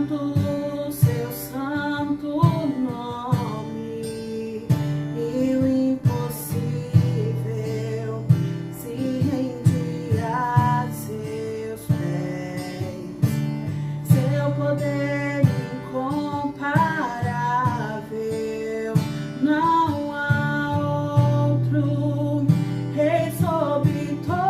do seu santo nome, e o impossível se rende a seus pés. Seu poder incomparável, não há outro rei sobre todos.